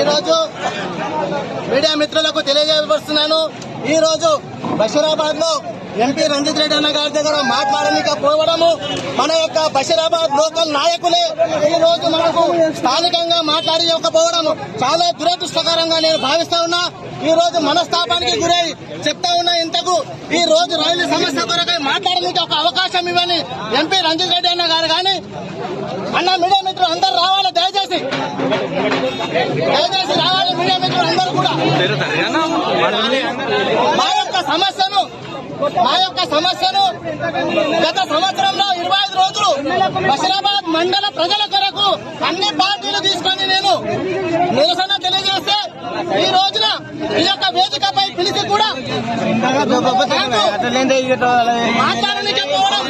ఈరోజు మీడియా మిత్రులకు తెలియజేయవస్తున్నాను. ఈరోజు బషీరాబాద్ లో ఎంపీ రంజిత్ రెడ్డి అన్న గారి దగ్గర మాట్లాడలేకపోవడము, మన యొక్క బషీరాబాద్ లోకల్ నాయకులే ఈ రోజు మనకు స్థానికంగా మాట్లాడకపోవడము చాలా దురదృష్టకరంగా నేను భావిస్తా ఉన్నా. ఈ రోజు మనస్తాపానికి గురై చెప్తా ఉన్నా. ఇంతకు ఈ రోజు రైలు సమస్య కొరకై మాట్లాడడానికి ఒక అవకాశం ఇవ్వని ఎంపీ రంజిత్ రెడ్డి అన్న గారు కానీ అన్న మీడియా మిత్రులు అందరూ రావాలి, దయచేసి రావాలి. మీడియా మిత్రులు అందరూ కూడా మా యొక్క సమస్యను గత సంవత్సరంలో 25 రోజులు బషీరాబాద్ మండల ప్రజల కొరకు అన్ని పార్టీలు తీసుకొని నేను నిరసన తెలియజేస్తే ఈ రోజున ఈ యొక్క వేదికపై పిలిచి కూడా మాట్లాడడానికి పోవడం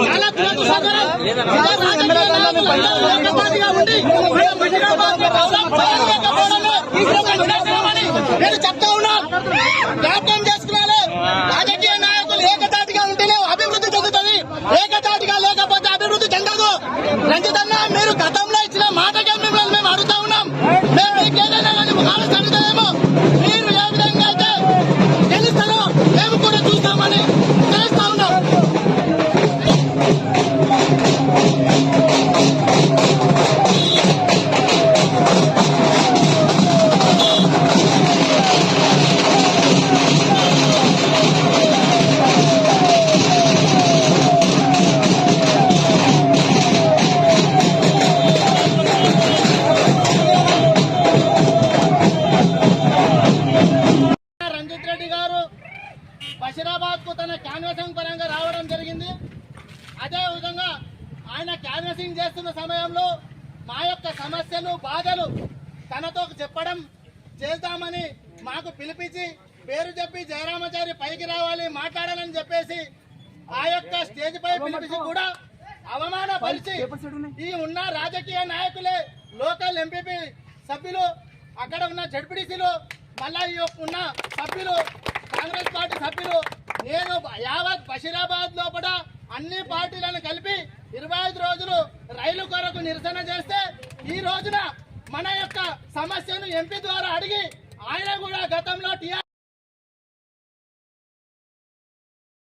చాలా దురదృష్టకరం. నేను చెప్తా ఉన్నా, జ్ఞాపకం చేసుకున్నాను. రాజకీయ నాయకులు ఏకతాటిగా ఉంటేనే అభివృద్ధి చెందుతుంది, ఏకతాటిగా లేకపోతే అభివృద్ధి చెందదు. రంజిత్ అన్న, మీరు గతంలో ఇచ్చిన మాటకే మిమ్మల్ని మేము అడుగుతా ఉన్నాం. మేము మీకేదైనా ఆలోచన అడుగుతామేమో, మీరు ఏ విధంగా అయితే గెలుస్తారో మేము కూడా చూస్తామని తెలుస్తా ఉన్నాం. రంజిత్ రెడ్డి గారు బషీరాబాద్ కు తన క్యాన్వాసింగ్ పరంగా రావడం జరిగింది. అదే విధంగా ఆయన క్యాన్వాసింగ్ చేస్తున్న సమయంలో మా యొక్క సమస్యలు బాధలు తనతో చెప్పడం చేద్దామని మాకు పిలిపించి పేరు చెప్పి జయరామాచారి పైకి రావాలి మాట్లాడాలని చెప్పేసి ఆ యొక్క స్టేజ్ పై పిలిపించి కూడా అవమానపరిచి ఈ ఉన్న రాజకీయ నాయకులే, లోకల్ ఎంపీపీ సభ్యులు, అక్కడ ఉన్న జడ్పీటీసీలు, మళ్ళా ఈ ఉన్న సభ్యులు, కాంగ్రెస్ పార్టీ సభ్యులు, నేను యావత్ బషీరాబాద్ లోపల అన్ని పార్టీలను కలిపి 25 రోజులు రైలు కొరకు నిరసన చేస్తే ఈ రోజున మన యొక్క సమస్యను ఎంపీ ద్వారా అడిగి ఆయన కూడా గతంలో టీఆర్